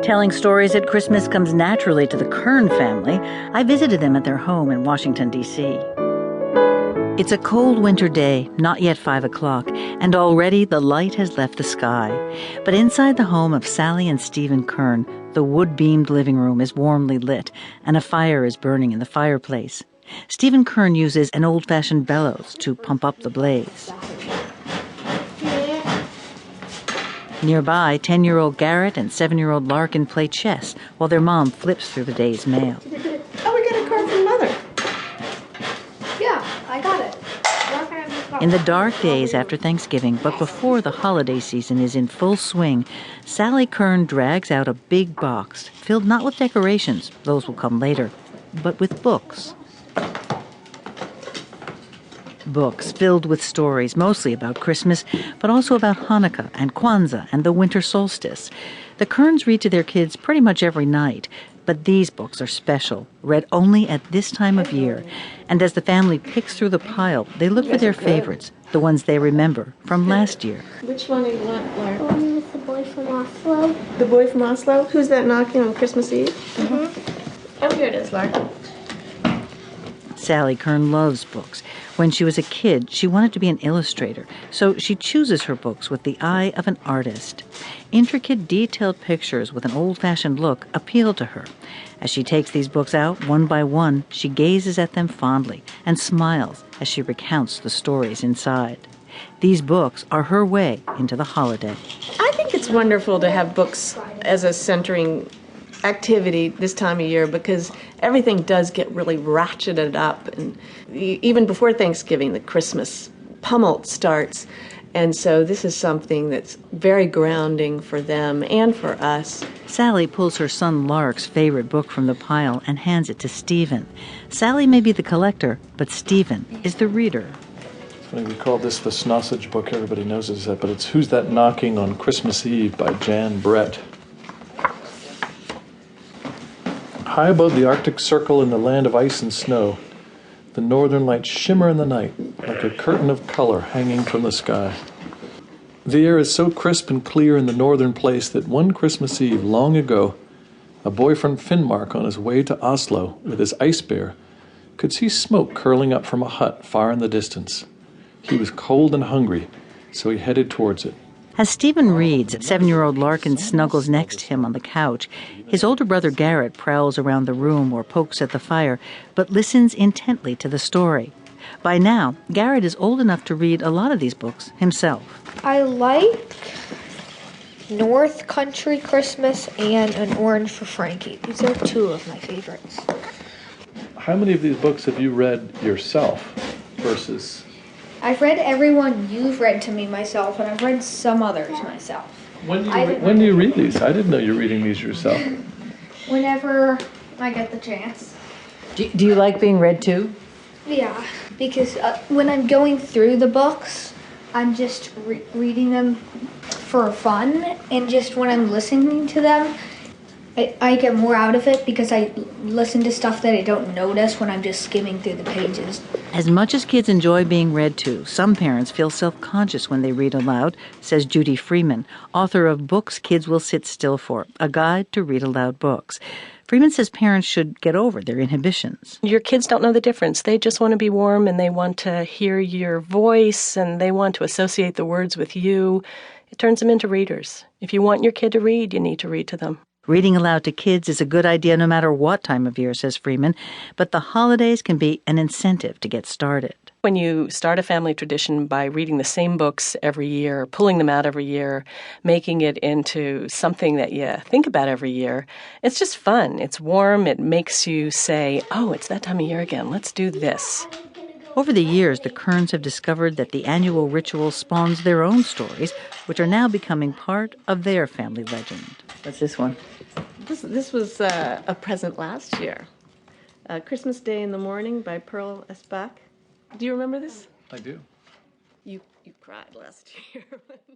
Telling stories at Christmas comes naturally to the Kern family. I visited them at their home in Washington, D.C. It's a cold winter day, not yet 5 o'clock, and already the light has left the sky. But inside the home of Sally and Stephen Kern, the wood-beamed living room is warmly lit, and a fire is burning in the fireplace. Stephen Kern uses an old-fashioned bellows to pump up the blaze. Nearby, 10-year-old Garrett and 7-year-old Larkin play chess while their mom flips through the day's mail. Oh, we got a card from Mother. Yeah, I got it. In the dark days after Thanksgiving, but before the holiday season is in full swing, Sally Kern drags out a big box filled not with decorations, those will come later, but with books. Books filled with stories, mostly about Christmas, but also about Hanukkah and Kwanzaa and the winter solstice. The Kerns read to their kids pretty much every night, but these books are special, read only at this time of year. And as the family picks through the pile, they look for their favorites, the ones they remember from last year. Which one do you want, Laura? The one with the boy from Oslo. The Boy from Oslo? Who's that knocking on Christmas Eve? Mm-hmm. Oh, here it is, Laura. Sally Kern loves books. When she was a kid, she wanted to be an illustrator, so she chooses her books with the eye of an artist. Intricate, detailed pictures with an old-fashioned look appeal to her. As she takes these books out, one by one, she gazes at them fondly and smiles as she recounts the stories inside. These books are her way into the holiday. I think it's wonderful to have books as a centering activity this time of year because everything does get really ratcheted up, and even before Thanksgiving the Christmas pummel starts, and so this is something that's very grounding for them and for us. Sally pulls her son Lark's favorite book from the pile and hands it to Stephen. Sally may be the collector, but Stephen is the reader. It's funny, we call this the Snossage book, everybody knows it's that, but it's Who's That Knocking on Christmas Eve by Jan Brett. High above the Arctic Circle in the land of ice and snow, the northern lights shimmer in the night like a curtain of color hanging from the sky. The air is so crisp and clear in the northern place that one Christmas Eve long ago, a boy from Finnmark on his way to Oslo with his ice bear could see smoke curling up from a hut far in the distance. He was cold and hungry, so he headed towards it. As Stephen reads, 7-year-old Larkin snuggles next to him on the couch. His older brother Garrett prowls around the room or pokes at the fire, but listens intently to the story. By now, Garrett is old enough to read a lot of these books himself. I like North Country Christmas and An Orange for Frankie. These are two of my favorites. How many of these books have you read yourself versus... I've read every one you've read to me myself, and I've read some others myself. When do you read these? I didn't know you were reading these yourself. Whenever I get the chance. Do you like being read to? Yeah, because when I'm going through the books, I'm just reading them for fun, and just when I'm listening to them, I get more out of it because I listen to stuff that I don't notice when I'm just skimming through the pages. As much as kids enjoy being read to, some parents feel self-conscious when they read aloud, says Judy Freeman, author of Books Kids Will Sit Still For, a guide to read aloud books. Freeman says parents should get over their inhibitions. Your kids don't know the difference. They just want to be warm, and they want to hear your voice, and they want to associate the words with you. It turns them into readers. If you want your kid to read, you need to read to them. Reading aloud to kids is a good idea no matter what time of year, says Freeman, but the holidays can be an incentive to get started. When you start a family tradition by reading the same books every year, pulling them out every year, making it into something that you think about every year, it's just fun. It's warm. It makes you say, oh, it's that time of year again. Let's do this. Over the years, the Kerns have discovered that the annual ritual spawns their own stories, which are now becoming part of their family legend. What's this one? This was a present last year. Christmas Day in the Morning by Pearl S. Buck. Do you remember this? I do. You cried last year.